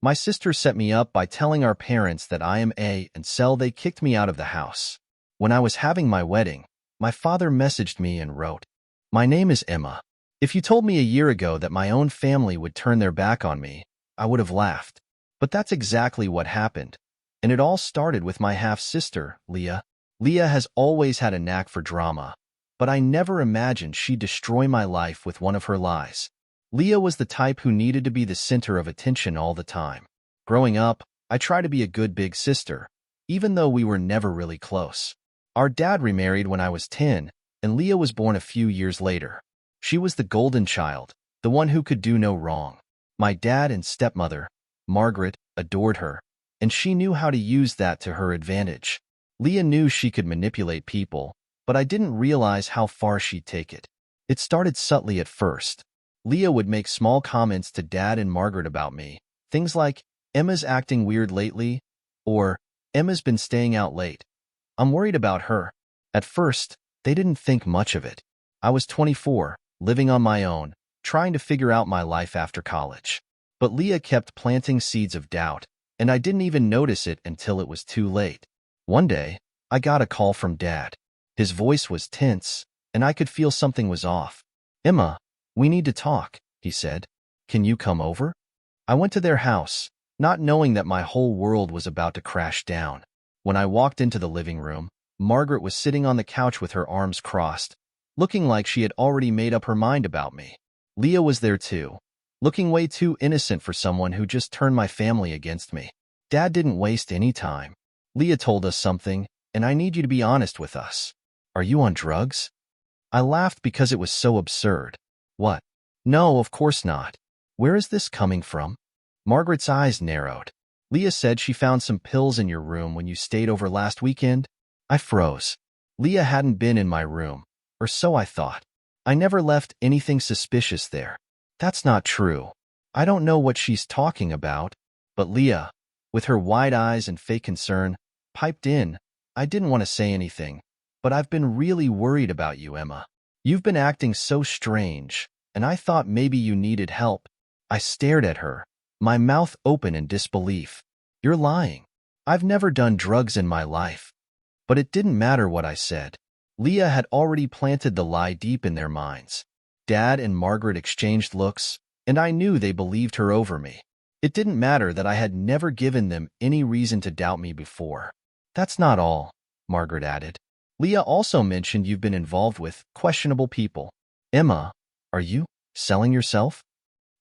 My sister set me up by telling our parents that I am A and so they kicked me out of the house. When I was having my wedding, my father messaged me and wrote, "My name is Emma. If you told me a year ago that my own family would turn their back on me, I would have laughed. But that's exactly what happened. And it all started with my half-sister, Leah. Leah has always had a knack for drama, but I never imagined she'd destroy my life with one of her lies. Leah was the type who needed to be the center of attention all the time. Growing up, I tried to be a good big sister, even though we were never really close. Our dad remarried when I was 10, and Leah was born a few years later. She was the golden child, the one who could do no wrong. My dad and stepmother, Margaret, adored her, and she knew how to use that to her advantage. Leah knew she could manipulate people, but I didn't realize how far she'd take it. It started subtly at first. Leah would make small comments to Dad and Margaret about me, things like, "Emma's acting weird lately," or "Emma's been staying out late. I'm worried about her." At first, they didn't think much of it. I was 24, living on my own, trying to figure out my life after college. But Leah kept planting seeds of doubt, and I didn't even notice it until it was too late. One day, I got a call from Dad. His voice was tense, and I could feel something was off. "Emma, we need to talk," he said. "Can you come over?" I went to their house, not knowing that my whole world was about to crash down. When I walked into the living room, Margaret was sitting on the couch with her arms crossed, looking like she had already made up her mind about me. Leah was there too, looking way too innocent for someone who just turned my family against me. Dad didn't waste any time. "Leah told us something, and I need you to be honest with us. Are you on drugs?" I laughed because it was so absurd. "What? No, of course not. Where is this coming from?" Margaret's eyes narrowed. "Leah said she found some pills in your room when you stayed over last weekend." I froze. Leah hadn't been in my room, or so I thought. I never left anything suspicious there. "That's not true. I don't know what she's talking about." But Leah, with her wide eyes and fake concern, piped in. "I didn't want to say anything, but I've been really worried about you, Emma. You've been acting so strange, and I thought maybe you needed help." I stared at her, my mouth open in disbelief. "You're lying. I've never done drugs in my life." But it didn't matter what I said. Leah had already planted the lie deep in their minds. Dad and Margaret exchanged looks, and I knew they believed her over me. It didn't matter that I had never given them any reason to doubt me before. "That's not all," Margaret added. "Leah also mentioned you've been involved with questionable people." "Emma, are you selling yourself?"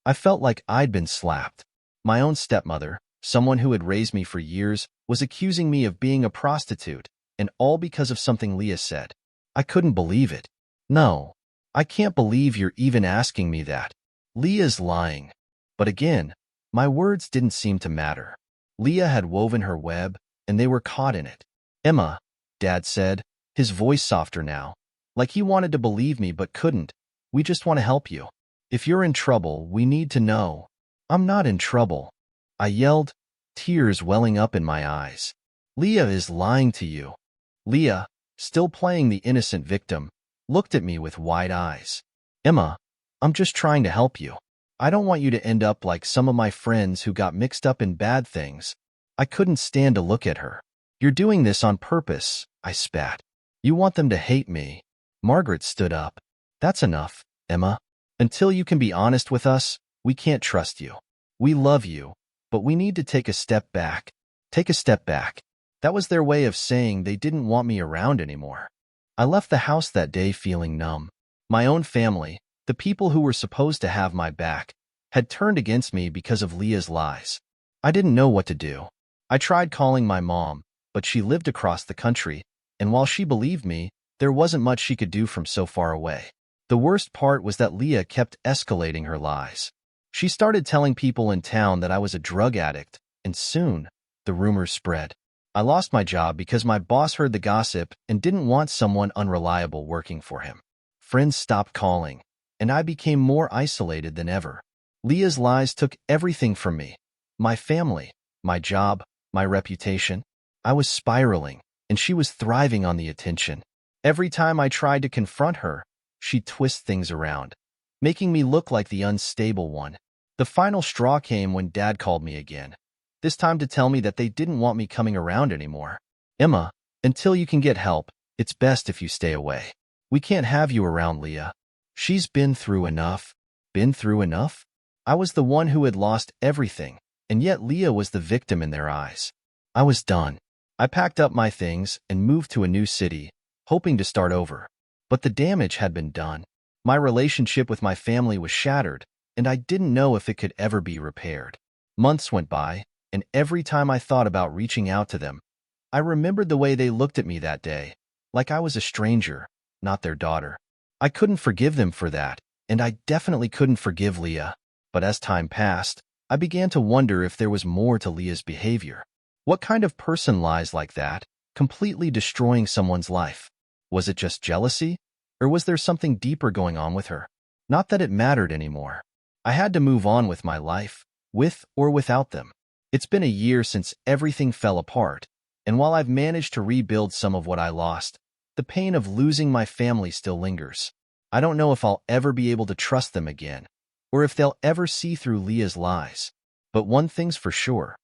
I felt like I'd been slapped. My own stepmother, someone who had raised me for years, was accusing me of being a prostitute, and all because of something Leah said. I couldn't believe it. "No, I can't believe you're even asking me that. Leah's lying." But again, my words didn't seem to matter. Leah had woven her web, and they were caught in it. "Emma," Dad said, his voice softer now, like he wanted to believe me but couldn't, "we just want to help you. If you're in trouble, we need to know." "I'm not in trouble," I yelled, tears welling up in my eyes. "Leah is lying to you." Leah, still playing the innocent victim, looked at me with wide eyes. "Emma, I'm just trying to help you. I don't want you to end up like some of my friends who got mixed up in bad things." I couldn't stand to look at her. "You're doing this on purpose," I spat. "You want them to hate me." Margaret stood up. "That's enough, Emma. Until you can be honest with us, we can't trust you. We love you, but we need to take a step back." Take a step back. That was their way of saying they didn't want me around anymore. I left the house that day feeling numb. My own family, the people who were supposed to have my back, had turned against me because of Leah's lies. I didn't know what to do. I tried calling my mom, but she lived across the country, and while she believed me, there wasn't much she could do from so far away. The worst part was that Leah kept escalating her lies. She started telling people in town that I was a drug addict, and soon, the rumors spread. I lost my job because my boss heard the gossip and didn't want someone unreliable working for him. Friends stopped calling, and I became more isolated than ever. Leah's lies took everything from me. My family, my job, my reputation. I was spiraling, and she was thriving on the attention. Every time I tried to confront her, she'd twist things around, making me look like the unstable one. The final straw came when Dad called me again, this time to tell me that they didn't want me coming around anymore. Emma, until you can get help, it's best if you stay away. We can't have you around Leah. She's been through enough. Been through enough? I was the one who had lost everything, and yet Leah was the victim in their eyes. I was done. I packed up my things and moved to a new city, hoping to start over. But the damage had been done. My relationship with my family was shattered, and I didn't know if it could ever be repaired. Months went by, and every time I thought about reaching out to them, I remembered the way they looked at me that day, like I was a stranger, not their daughter. I couldn't forgive them for that, and I definitely couldn't forgive Leah. But as time passed, I began to wonder if there was more to Leah's behavior. What kind of person lies like that, completely destroying someone's life? Was it just jealousy? Or was there something deeper going on with her? Not that it mattered anymore. I had to move on with my life, with or without them. It's been a year since everything fell apart, and while I've managed to rebuild some of what I lost, the pain of losing my family still lingers. I don't know if I'll ever be able to trust them again, or if they'll ever see through Leah's lies. But one thing's for sure.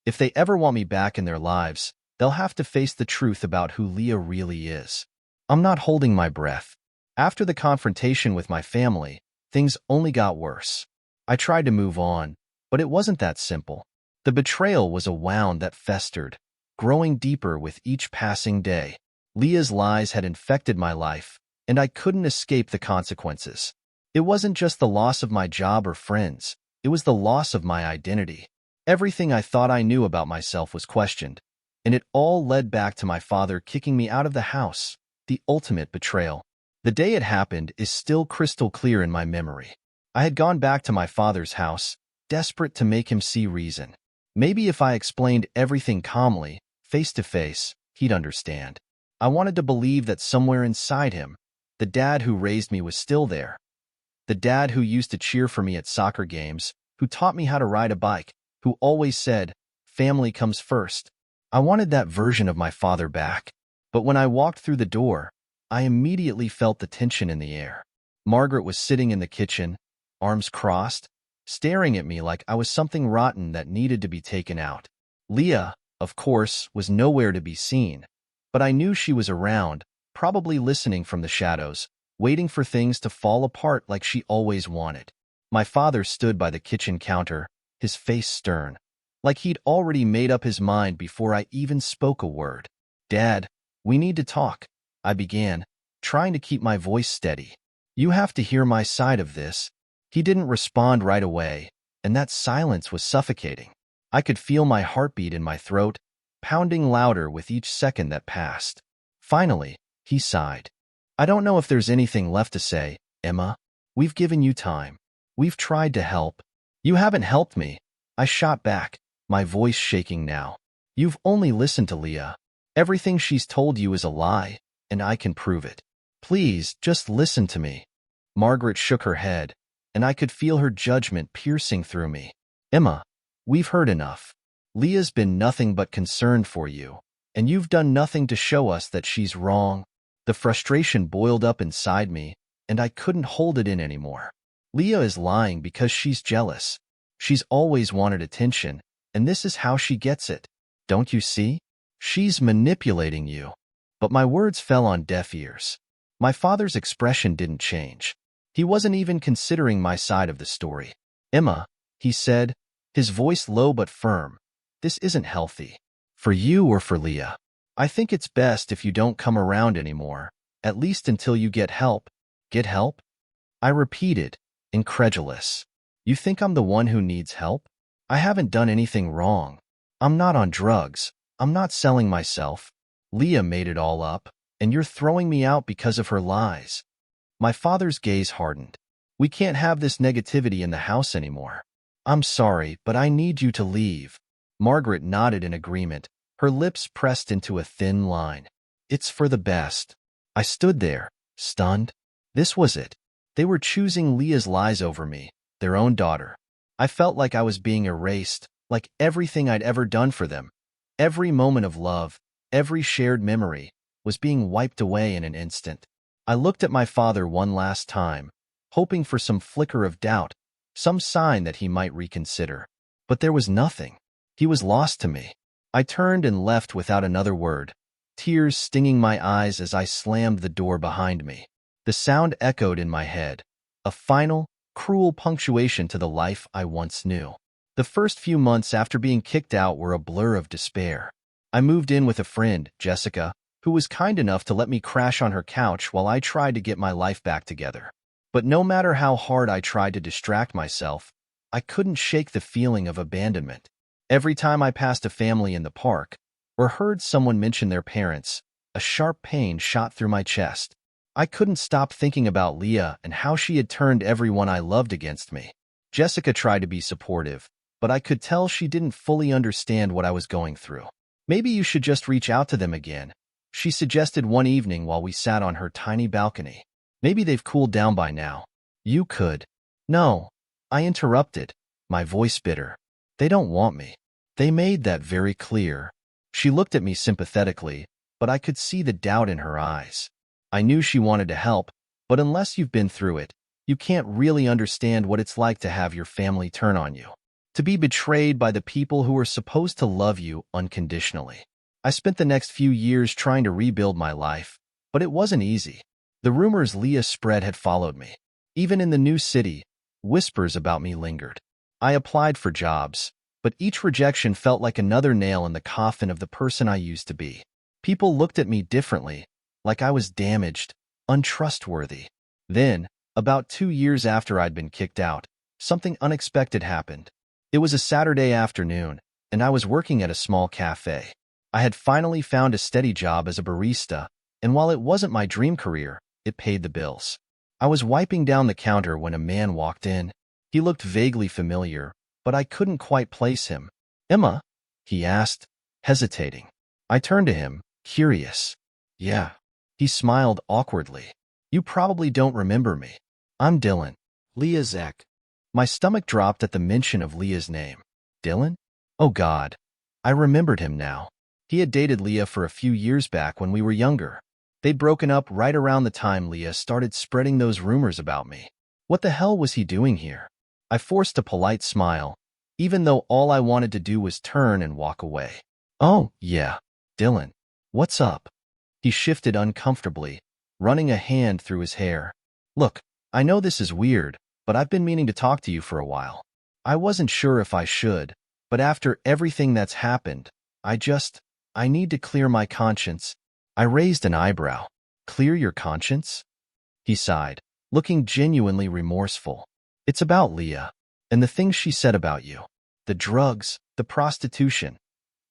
If they ever want me back in their lives, they'll have to face the truth about who Leah really is. I'm not holding my breath. After the confrontation with my family, things only got worse. I tried to move on, but it wasn't that simple. The betrayal was a wound that festered, growing deeper with each passing day. Leah's lies had infected my life, and I couldn't escape the consequences. It wasn't just the loss of my job or friends, it was the loss of my identity. Everything I thought I knew about myself was questioned, and it all led back to my father kicking me out of the house, the ultimate betrayal. The day it happened is still crystal clear in my memory. I had gone back to my father's house, desperate to make him see reason. Maybe if I explained everything calmly, face to face, he'd understand. I wanted to believe that somewhere inside him, the dad who raised me was still there. The dad who used to cheer for me at soccer games, who taught me how to ride a bike, who always said, "Family comes first." I wanted that version of my father back. But when I walked through the door, I immediately felt the tension in the air. Margaret was sitting in the kitchen, arms crossed, staring at me like I was something rotten that needed to be taken out. Leah, of course, was nowhere to be seen, but I knew she was around, probably listening from the shadows, waiting for things to fall apart like she always wanted. My father stood by the kitchen counter, his face stern, like he'd already made up his mind before I even spoke a word. "Dad, we need to talk," I began, trying to keep my voice steady. "You have to hear my side of this." He didn't respond right away, and that silence was suffocating. I could feel my heartbeat in my throat, pounding louder with each second that passed. Finally, he sighed. "I don't know if there's anything left to say, Emma. We've given you time. We've tried to help. You haven't helped me," I shot back, my voice shaking now. "You've only listened to Leah. Everything she's told you is a lie, and I can prove it. Please, just listen to me." Margaret shook her head, and I could feel her judgment piercing through me. "Emma, we've heard enough. Leah's been nothing but concerned for you, and you've done nothing to show us that she's wrong." The frustration boiled up inside me, and I couldn't hold it in anymore. Leah is lying because she's jealous. She's always wanted attention, and this is how she gets it. Don't you see? She's manipulating you. But my words fell on deaf ears. My father's expression didn't change. He wasn't even considering my side of the story. "Emma," he said, his voice low but firm, "this isn't healthy. For you or for Leah. I think it's best if you don't come around anymore, at least until you get help." "Get help?" I repeated, incredulous. "You think I'm the one who needs help? I haven't done anything wrong. I'm not on drugs. I'm not selling myself. Leah made it all up, and you're throwing me out because of her lies." My father's gaze hardened. "We can't have this negativity in the house anymore. I'm sorry, but I need you to leave." Margaret nodded in agreement, her lips pressed into a thin line. "It's for the best." I stood there, stunned. This was it. They were choosing Leah's lies over me, their own daughter. I felt like I was being erased, like everything I'd ever done for them, every moment of love, every shared memory, was being wiped away in an instant. I looked at my father one last time, hoping for some flicker of doubt, some sign that he might reconsider. But there was nothing. He was lost to me. I turned and left without another word, tears stinging my eyes as I slammed the door behind me. The sound echoed in my head, a final, cruel punctuation to the life I once knew. The first few months after being kicked out were a blur of despair. I moved in with a friend, Jessica, who was kind enough to let me crash on her couch while I tried to get my life back together. But no matter how hard I tried to distract myself, I couldn't shake the feeling of abandonment. Every time I passed a family in the park, or heard someone mention their parents, a sharp pain shot through my chest. I couldn't stop thinking about Leah and how she had turned everyone I loved against me. Jessica tried to be supportive, but I could tell she didn't fully understand what I was going through. Maybe you should just reach out to them again, she suggested one evening while we sat on her tiny balcony. Maybe they've cooled down by now. You could. No, I interrupted, my voice bitter. They don't want me. They made that very clear. She looked at me sympathetically, but I could see the doubt in her eyes. I knew she wanted to help, but unless you've been through it, you can't really understand what it's like to have your family turn on you. To be betrayed by the people who are supposed to love you unconditionally. I spent the next few years trying to rebuild my life, but it wasn't easy. The rumors Leah spread had followed me. Even in the new city, whispers about me lingered. I applied for jobs, but each rejection felt like another nail in the coffin of the person I used to be. People looked at me differently, like I was damaged, untrustworthy. Then, about 2 years after I'd been kicked out, something unexpected happened. It was a Saturday afternoon, and I was working at a small cafe. I had finally found a steady job as a barista, and while it wasn't my dream career, it paid the bills. I was wiping down the counter when a man walked in. He looked vaguely familiar, but I couldn't quite place him. "Emma?" he asked, hesitating. I turned to him, curious. "Yeah." He smiled awkwardly. "You probably don't remember me. I'm Dylan." "Leah Zek." My stomach dropped at the mention of Leah's name. Dylan? Oh God. I remembered him now. He had dated Leah for a few years back when we were younger. They'd broken up right around the time Leah started spreading those rumors about me. What the hell was he doing here? I forced a polite smile, even though all I wanted to do was turn and walk away. "Oh, yeah, Dylan. What's up?" He shifted uncomfortably, running a hand through his hair. "Look, I know this is weird, but I've been meaning to talk to you for a while. I wasn't sure if I should, but after everything that's happened, I need to clear my conscience." I raised an eyebrow. "Clear your conscience?" He sighed, looking genuinely remorseful. "It's about Leah, and the things she said about you. The drugs, the prostitution.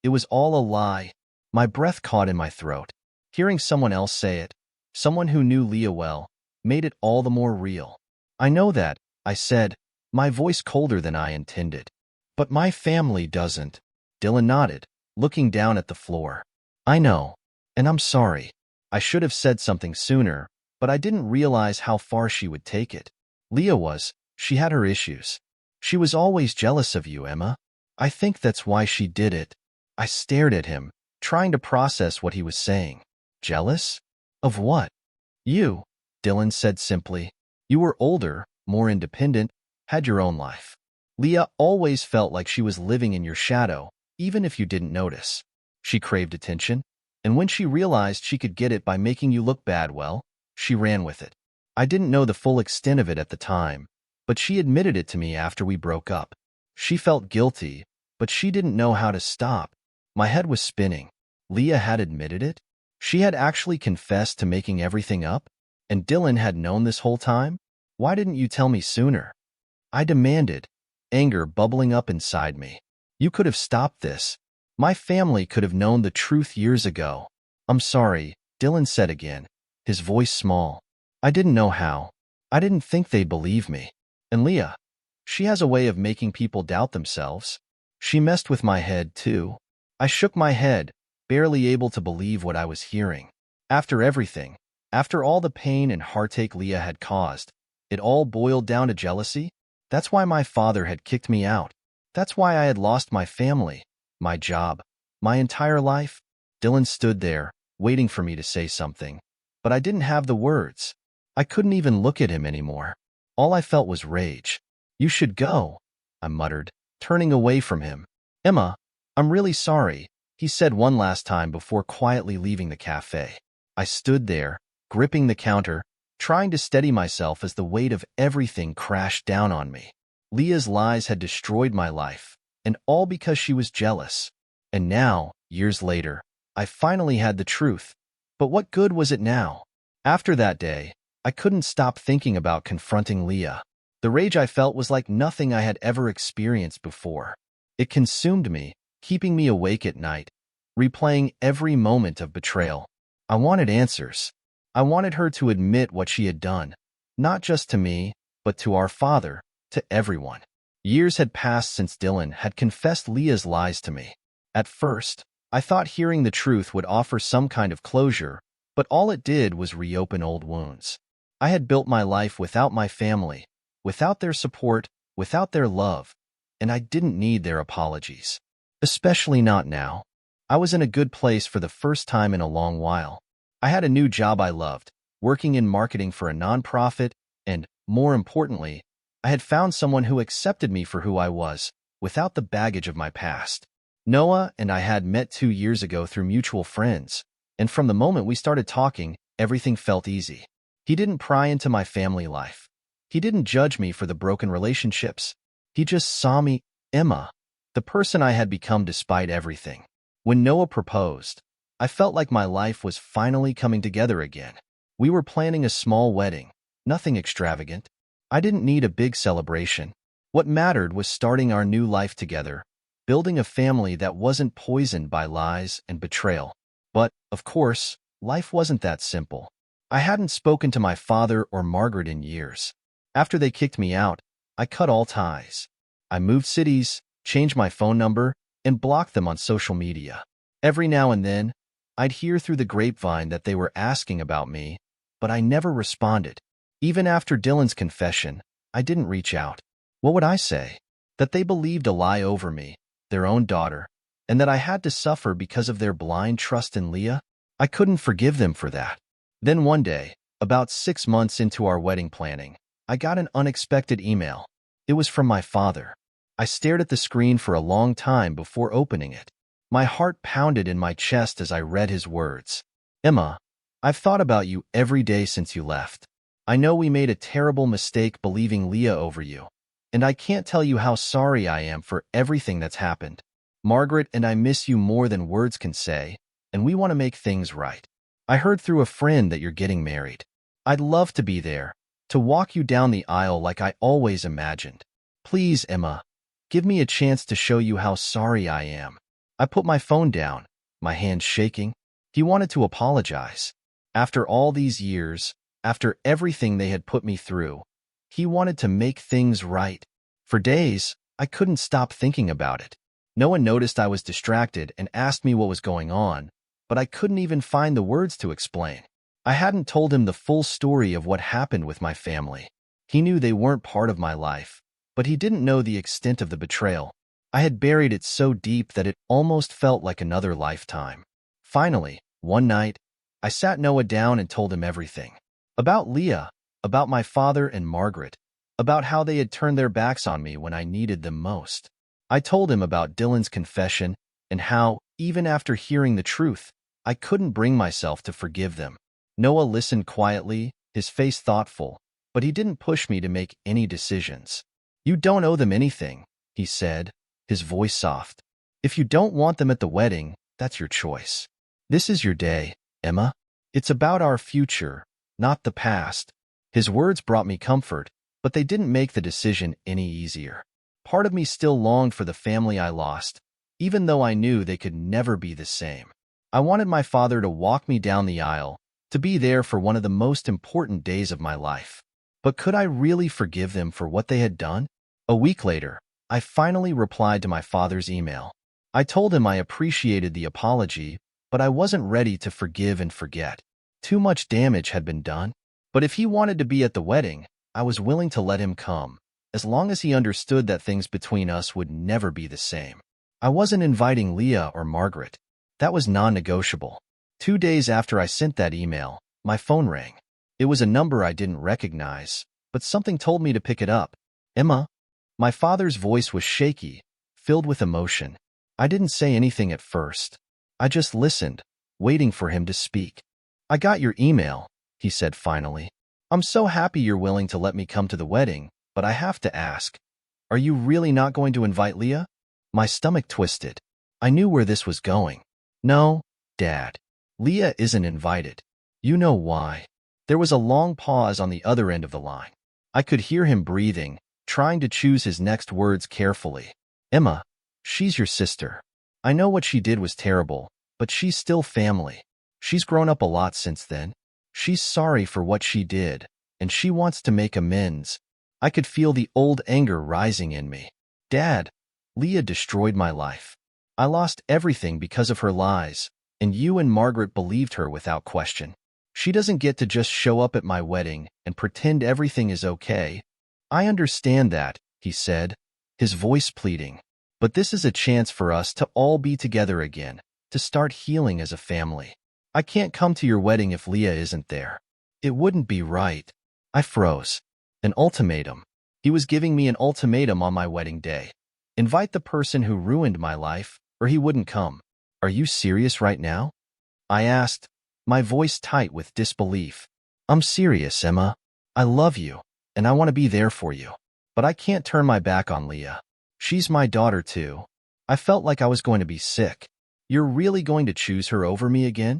It was all a lie." My breath caught in my throat. Hearing someone else say it, someone who knew Leah well, made it all the more real. "I know that," I said, my voice colder than I intended. "But my family doesn't." Dylan nodded, looking down at the floor. "I know, and I'm sorry. I should have said something sooner, but I didn't realize how far she would take it. She had her issues. She was always jealous of you, Emma. I think that's why she did it." I stared at him, trying to process what he was saying. "Jealous? Of what?" "You," Dylan said simply. "You were older, more independent, had your own life. Leah always felt like she was living in your shadow, even if you didn't notice. She craved attention, and when she realized she could get it by making you look bad, well, she ran with it. I didn't know the full extent of it at the time, but she admitted it to me after we broke up. She felt guilty, but she didn't know how to stop. My head was spinning. Leah had admitted it? She had actually confessed to making everything up? And Dylan had known this whole time? Why didn't you tell me sooner?" I demanded, anger bubbling up inside me. "You could have stopped this. My family could have known the truth years ago." "I'm sorry," Dylan said again, his voice small. "I didn't know how. I didn't think they'd believe me. And Leah, she has a way of making people doubt themselves. She messed with my head, too." I shook my head, barely able to believe what I was hearing. After everything, after all the pain and heartache Leah had caused, it all boiled down to jealousy? That's why my father had kicked me out. That's why I had lost my family, my job, my entire life. Dylan stood there, waiting for me to say something, but I didn't have the words. I couldn't even look at him anymore. All I felt was rage. You should go, I muttered, turning away from him. Emma, I'm really sorry, he said one last time before quietly leaving the cafe. I stood there, gripping the counter, trying to steady myself as the weight of everything crashed down on me. Leah's lies had destroyed my life, and all because she was jealous. And now, years later, I finally had the truth. But what good was it now? After that day, I couldn't stop thinking about confronting Leah. The rage I felt was like nothing I had ever experienced before. It consumed me, keeping me awake at night, replaying every moment of betrayal. I wanted answers. I wanted her to admit what she had done, not just to me, but to our father, to everyone. Years had passed since Dylan had confessed Leah's lies to me. At first, I thought hearing the truth would offer some kind of closure, but all it did was reopen old wounds. I had built my life without my family, without their support, without their love, and I didn't need their apologies. Especially not now. I was in a good place for the first time in a long while. I had a new job I loved, working in marketing for a nonprofit, and, more importantly, I had found someone who accepted me for who I was, without the baggage of my past. Noah and I had met 2 years ago through mutual friends, and from the moment we started talking, everything felt easy. He didn't pry into my family life. He didn't judge me for the broken relationships. He just saw me, Emma, the person I had become despite everything. When Noah proposed, I felt like my life was finally coming together again. We were planning a small wedding, nothing extravagant. I didn't need a big celebration. What mattered was starting our new life together, building a family that wasn't poisoned by lies and betrayal. But, of course, life wasn't that simple. I hadn't spoken to my father or Margaret in years. After they kicked me out, I cut all ties. I moved cities, changed my phone number, and blocked them on social media. Every now and then, I'd hear through the grapevine that they were asking about me, but I never responded. Even after Dylan's confession, I didn't reach out. What would I say? That they believed a lie over me, their own daughter, and that I had to suffer because of their blind trust in Leah? I couldn't forgive them for that. Then one day, about 6 months into our wedding planning, I got an unexpected email. It was from my father. I stared at the screen for a long time before opening it. My heart pounded in my chest as I read his words. Emma, I've thought about you every day since you left. I know we made a terrible mistake believing Leah over you, and I can't tell you how sorry I am for everything that's happened. Margaret and I miss you more than words can say, and we want to make things right. I heard through a friend that you're getting married. I'd love to be there, to walk you down the aisle like I always imagined. Please, Emma, give me a chance to show you how sorry I am. I put my phone down, my hands shaking. He wanted to apologize. After all these years, after everything they had put me through, he wanted to make things right. For days, I couldn't stop thinking about it. No one noticed I was distracted and asked me what was going on, but I couldn't even find the words to explain. I hadn't told him the full story of what happened with my family. He knew they weren't part of my life, but he didn't know the extent of the betrayal. I had buried it so deep that it almost felt like another lifetime. Finally, one night, I sat Noah down and told him everything. About Leah, about my father and Margaret, about how they had turned their backs on me when I needed them most. I told him about Dylan's confession and how, even after hearing the truth, I couldn't bring myself to forgive them. Noah listened quietly, his face thoughtful, but he didn't push me to make any decisions. You don't owe them anything, he said, his voice soft. If you don't want them at the wedding, that's your choice. This is your day, Emma. It's about our future, not the past. His words brought me comfort, but they didn't make the decision any easier. Part of me still longed for the family I lost, even though I knew they could never be the same. I wanted my father to walk me down the aisle, to be there for one of the most important days of my life. But could I really forgive them for what they had done? A week later, I finally replied to my father's email. I told him I appreciated the apology, but I wasn't ready to forgive and forget. Too much damage had been done. But if he wanted to be at the wedding, I was willing to let him come, as long as he understood that things between us would never be the same. I wasn't inviting Leah or Margaret. That was non-negotiable. 2 days after I sent that email, my phone rang. It was a number I didn't recognize, but something told me to pick it up. Emma, My father's voice was shaky, filled with emotion. I didn't say anything at first. I just listened, waiting for him to speak. I got your email, he said finally. I'm so happy you're willing to let me come to the wedding, but I have to ask, are you really not going to invite Leah? My stomach twisted. I knew where this was going. No, Dad. Leah isn't invited. You know why. There was a long pause on the other end of the line. I could hear him breathing, trying to choose his next words carefully. Emma, she's your sister. I know what she did was terrible, but she's still family. She's grown up a lot since then. She's sorry for what she did, and she wants to make amends. I could feel the old anger rising in me. Dad, Leah destroyed my life. I lost everything because of her lies, and you and Margaret believed her without question. She doesn't get to just show up at my wedding and pretend everything is okay. I understand that, he said, his voice pleading. But this is a chance for us to all be together again, to start healing as a family. I can't come to your wedding if Leah isn't there. It wouldn't be right. I froze. An ultimatum. He was giving me an ultimatum on my wedding day. Invite the person who ruined my life, or he wouldn't come. Are you serious right now? I asked, my voice tight with disbelief. I'm serious, Emma. I love you, and I want to be there for you. But I can't turn my back on Leah. She's my daughter, too. I felt like I was going to be sick. You're really going to choose her over me again?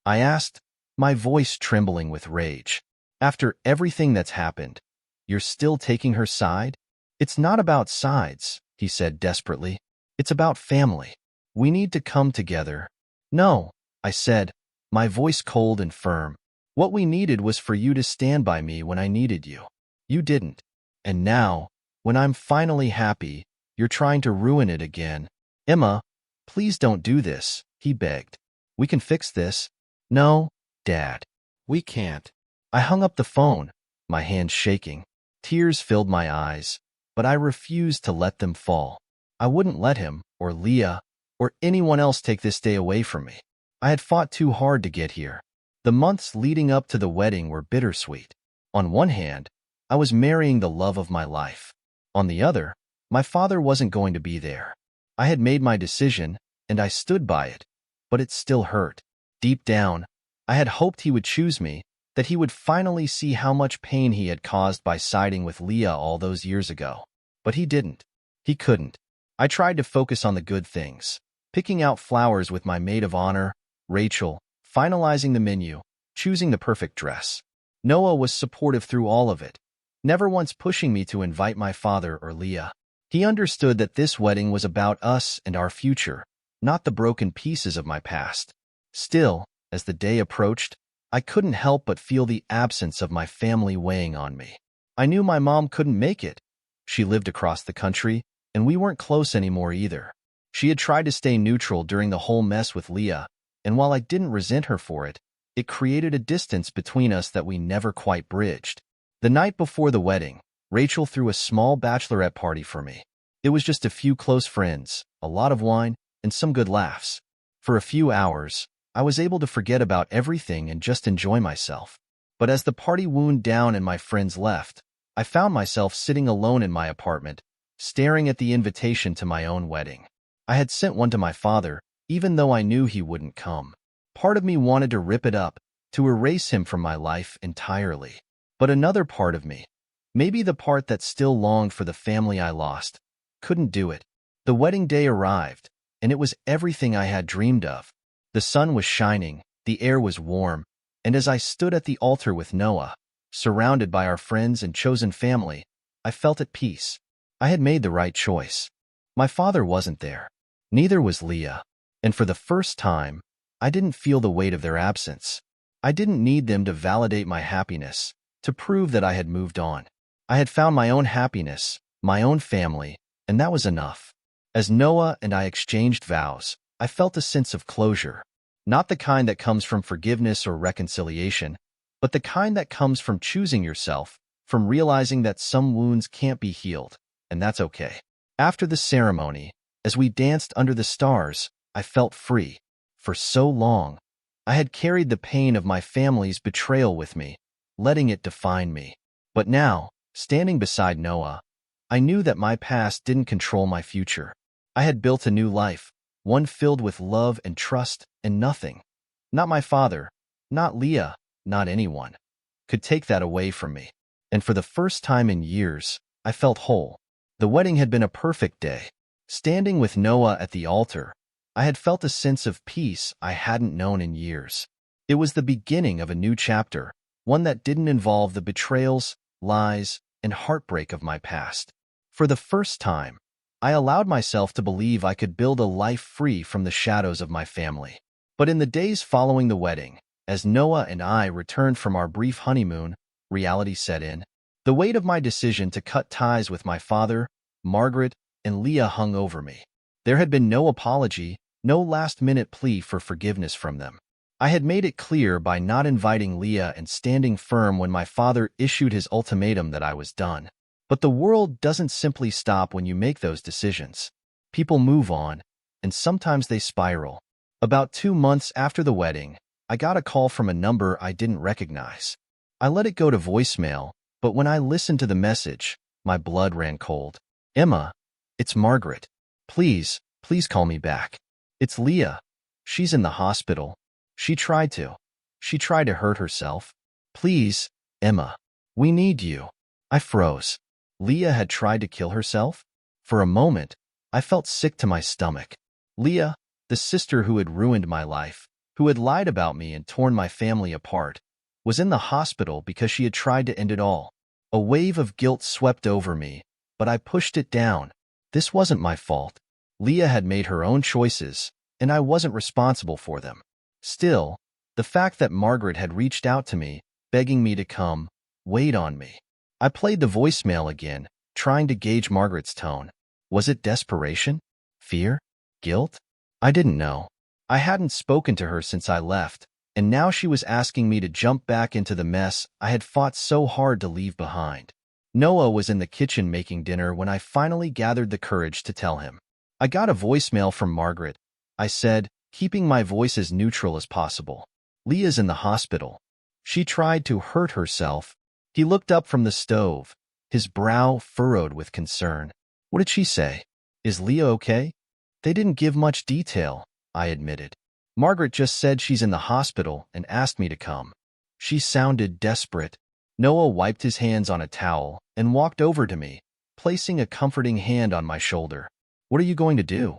I asked, my voice trembling with rage. After everything that's happened, you're still taking her side? It's not about sides, he said desperately. It's about family. We need to come together. No, I said, my voice cold and firm. What we needed was for you to stand by me when I needed you. You didn't. And now, when I'm finally happy, you're trying to ruin it again. Emma, please don't do this, he begged. We can fix this. No, Dad. We can't. I hung up the phone, my hands shaking. Tears filled my eyes, but I refused to let them fall. I wouldn't let him, or Leah, or anyone else take this day away from me. I had fought too hard to get here. The months leading up to the wedding were bittersweet. On one hand, I was marrying the love of my life. On the other, my father wasn't going to be there. I had made my decision, and I stood by it, but it still hurt. Deep down, I had hoped he would choose me, that he would finally see how much pain he had caused by siding with Leah all those years ago. But he didn't. He couldn't. I tried to focus on the good things, picking out flowers with my maid of honor, Rachel, finalizing the menu, choosing the perfect dress. Noah was supportive through all of it, never once pushing me to invite my father or Leah. He understood that this wedding was about us and our future, not the broken pieces of my past. Still, as the day approached, I couldn't help but feel the absence of my family weighing on me. I knew my mom couldn't make it. She lived across the country, and we weren't close anymore either. She had tried to stay neutral during the whole mess with Leah, and while I didn't resent her for it, it created a distance between us that we never quite bridged. The night before the wedding, Rachel threw a small bachelorette party for me. It was just a few close friends, a lot of wine, and some good laughs. For a few hours, I was able to forget about everything and just enjoy myself. But as the party wound down and my friends left, I found myself sitting alone in my apartment, staring at the invitation to my own wedding. I had sent one to my father, even though I knew he wouldn't come. Part of me wanted to rip it up, to erase him from my life entirely. But another part of me, maybe the part that still longed for the family I lost, couldn't do it. The wedding day arrived, and it was everything I had dreamed of. The sun was shining, the air was warm, and as I stood at the altar with Noah, surrounded by our friends and chosen family, I felt at peace. I had made the right choice. My father wasn't there. Neither was Leah. And for the first time, I didn't feel the weight of their absence. I didn't need them to validate my happiness, to prove that I had moved on. I had found my own happiness, my own family, and that was enough. As Noah and I exchanged vows, I felt a sense of closure. Not the kind that comes from forgiveness or reconciliation, but the kind that comes from choosing yourself, from realizing that some wounds can't be healed, and that's okay. After the ceremony, as we danced under the stars, I felt free. For so long, I had carried the pain of my family's betrayal with me, letting it define me. But now, standing beside Noah, I knew that my past didn't control my future. I had built a new life, one filled with love and trust, and nothing, not my father, not Leah, not anyone, could take that away from me. And for the first time in years, I felt whole. The wedding had been a perfect day. Standing with Noah at the altar, I had felt a sense of peace I hadn't known in years. It was the beginning of a new chapter, one that didn't involve the betrayals, lies, and heartbreak of my past. For the first time, I allowed myself to believe I could build a life free from the shadows of my family. But in the days following the wedding, as Noah and I returned from our brief honeymoon, reality set in. The weight of my decision to cut ties with my father, Margaret, and Leah hung over me. There had been no apology, no last-minute plea for forgiveness from them. I had made it clear by not inviting Leah and standing firm when my father issued his ultimatum that I was done. But the world doesn't simply stop when you make those decisions. People move on, and sometimes they spiral. About 2 months after the wedding, I got a call from a number I didn't recognize. I let it go to voicemail, but when I listened to the message, my blood ran cold. "Emma, it's Margaret. Please call me back. It's Leah. She's in the hospital. She tried to hurt herself. Please, Emma, we need you." I froze. Leah had tried to kill herself? For a moment, I felt sick to my stomach. Leah, the sister who had ruined my life, who had lied about me and torn my family apart, was in the hospital because she had tried to end it all. A wave of guilt swept over me, but I pushed it down. This wasn't my fault. Leah had made her own choices, and I wasn't responsible for them. Still, the fact that Margaret had reached out to me, begging me to come, weighed on me. I played the voicemail again, trying to gauge Margaret's tone. Was it desperation? Fear? Guilt? I didn't know. I hadn't spoken to her since I left, and now she was asking me to jump back into the mess I had fought so hard to leave behind. Noah was in the kitchen making dinner when I finally gathered the courage to tell him. "I got a voicemail from Margaret," I said, keeping my voice as neutral as possible. "Leah's in the hospital. She tried to hurt herself." He looked up from the stove, his brow furrowed with concern. "What did she say? Is Leah okay?" "They didn't give much detail," I admitted. "Margaret just said she's in the hospital and asked me to come." She sounded desperate. Noah wiped his hands on a towel and walked over to me, placing a comforting hand on my shoulder. "What are you going to do?"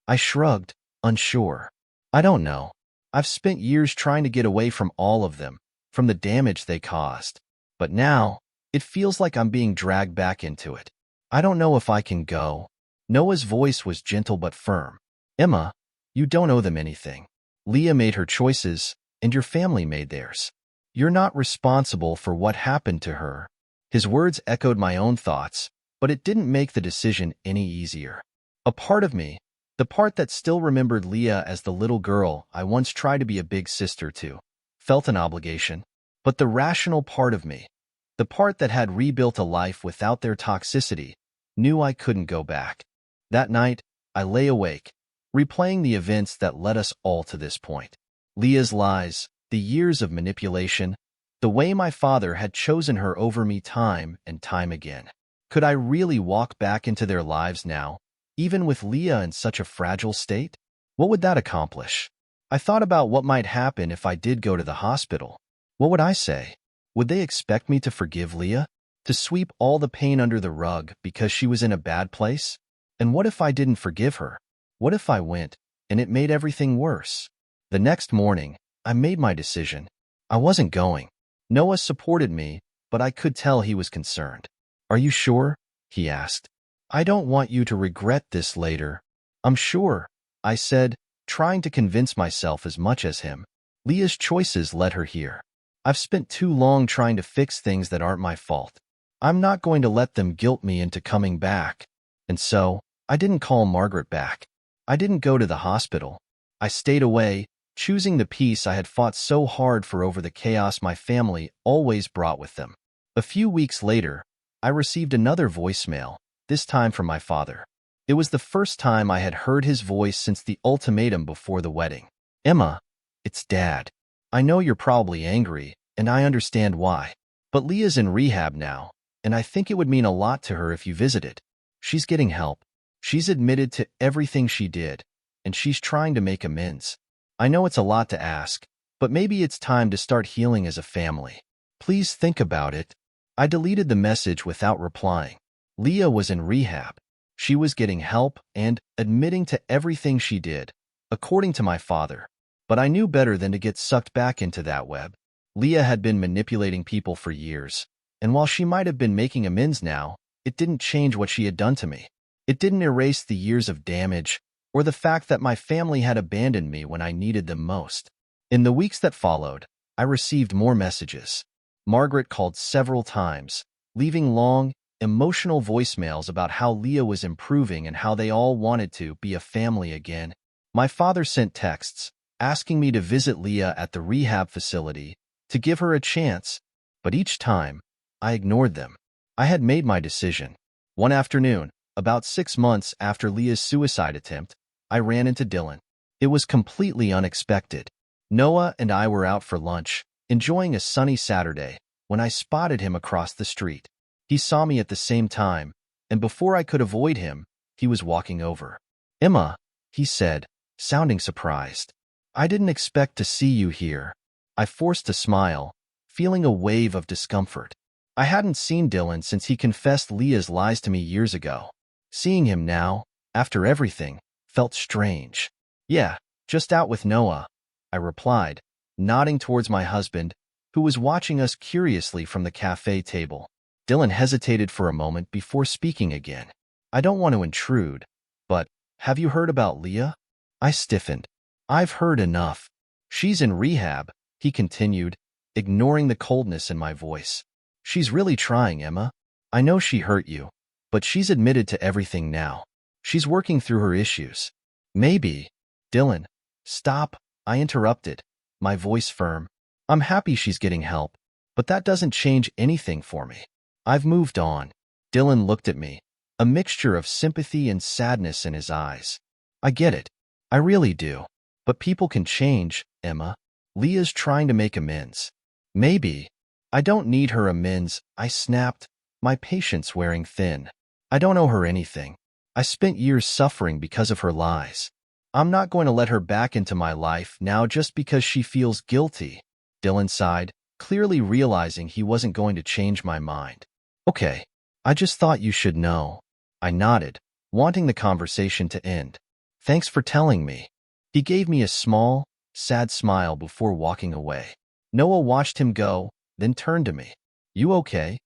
I shrugged, unsure. "I don't know. I've spent years trying to get away from all of them, from the damage they caused. But now, it feels like I'm being dragged back into it. I don't know if I can go." Noah's voice was gentle but firm. "Emma, you don't owe them anything. Leah made her choices, and your family made theirs. You're not responsible for what happened to her." His words echoed my own thoughts, but it didn't make the decision any easier. A part of me, the part that still remembered Leah as the little girl I once tried to be a big sister to, felt an obligation. But the rational part of me, the part that had rebuilt a life without their toxicity, knew I couldn't go back. That night, I lay awake, replaying the events that led us all to this point. Leah's lies, the years of manipulation, the way my father had chosen her over me time and time again. Could I really walk back into their lives now, even with Leah in such a fragile state? What would that accomplish? I thought about what might happen if I did go to the hospital. What would I say? Would they expect me to forgive Leah? To sweep all the pain under the rug because she was in a bad place? And what if I didn't forgive her? What if I went, and it made everything worse? The next morning, I made my decision. I wasn't going. Noah supported me, but I could tell he was concerned. "Are you sure?" he asked. "I don't want you to regret this later." "I'm sure," I said, trying to convince myself as much as him. Leah's choices led her here. I've spent too long trying to fix things that aren't my fault. I'm not going to let them guilt me into coming back. And so, I didn't call Margaret back. I didn't go to the hospital. I stayed away, choosing the peace I had fought so hard for over the chaos my family always brought with them. A few weeks later, I received another voicemail, this time from my father. It was the first time I had heard his voice since the ultimatum before the wedding. "Emma, it's Dad. I know you're probably angry, and I understand why. But Leah's in rehab now, and I think it would mean a lot to her if you visited. She's getting help. She's admitted to everything she did, and she's trying to make amends. I know it's a lot to ask, but maybe it's time to start healing as a family. Please think about it. I deleted the message without replying. Leah was in rehab. She was getting help and admitting to everything she did, according to my father. But I knew better than to get sucked back into that web. Leah had been manipulating people for years, and while she might have been making amends now, it didn't change what she had done to me. It didn't erase the years of damage or the fact that my family had abandoned me when I needed them most. In the weeks that followed, I received more messages. Margaret called several times, leaving long, emotional voicemails about how Leah was improving and how they all wanted to be a family again. My father sent texts, asking me to visit Leah at the rehab facility, to give her a chance, but each time, I ignored them. I had made my decision. One afternoon, about 6 months after Leah's suicide attempt, I ran into Dylan. It was completely unexpected. Noah and I were out for lunch, enjoying a sunny Saturday, when I spotted him across the street. He saw me at the same time, and before I could avoid him, he was walking over. "Emma," he said, sounding surprised. "I didn't expect to see you here." I forced a smile, feeling a wave of discomfort. I hadn't seen Dylan since he confessed Leah's lies to me years ago. Seeing him now, after everything, felt strange. "Yeah, just out with Noah," I replied, nodding towards my husband, who was watching us curiously from the cafe table. Dylan hesitated for a moment before speaking again. "I don't want to intrude, but have you heard about Leah?" I stiffened. "I've heard enough. She's in rehab," he continued, ignoring the coldness in my voice. "She's really trying, Emma. I know she hurt you, but she's admitted to everything now. She's working through her issues. Maybe—" "Dylan, stop," I interrupted, my voice firm. "I'm happy she's getting help, but that doesn't change anything for me. I've moved on." Dylan looked at me, a mixture of sympathy and sadness in his eyes. "I get it. I really do. But people can change, Emma. Leah's trying to make amends." "Maybe. I don't need her amends," I snapped, my patience wearing thin. "I don't owe her anything. I spent years suffering because of her lies. I'm not going to let her back into my life now just because she feels guilty." Dylan sighed, clearly realizing he wasn't going to change my mind. "Okay, I just thought you should know." I nodded, wanting the conversation to end. "Thanks for telling me." He gave me a small, sad smile before walking away. Noah watched him go, then turned to me. "You okay?"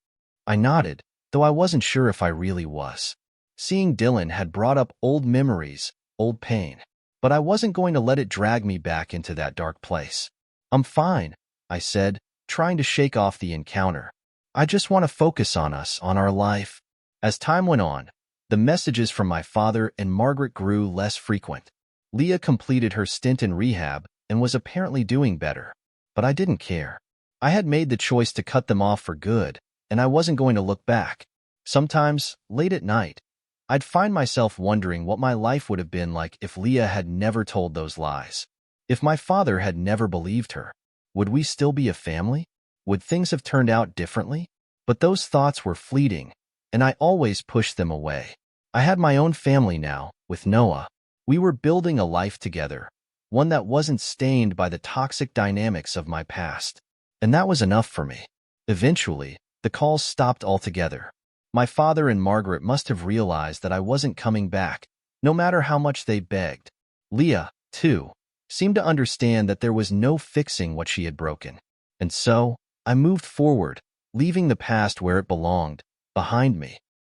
I nodded, though I wasn't sure if I really was. Seeing Dylan had brought up old memories, old pain. But I wasn't going to let it drag me back into that dark place. "I'm fine," I said, trying to shake off the encounter. "I just want to focus on us, on our life." As time went on, the messages from my father and Margaret grew less frequent. Leah completed her stint in rehab and was apparently doing better. But I didn't care. I had made the choice to cut them off for good, and I wasn't going to look back. Sometimes, late at night, I'd find myself wondering what my life would have been like if Leah had never told those lies. If my father had never believed her, would we still be a family? Would things have turned out differently? But those thoughts were fleeting, and I always pushed them away. I had my own family now, with Noah. We were building a life together, one that wasn't stained by the toxic dynamics of my past. And that was enough for me. Eventually, the calls stopped altogether. My father and Margaret must have realized that I wasn't coming back, no matter how much they begged. Leah, too, seemed to understand that there was no fixing what she had broken. And so, I moved forward, leaving the past where it belonged, behind me.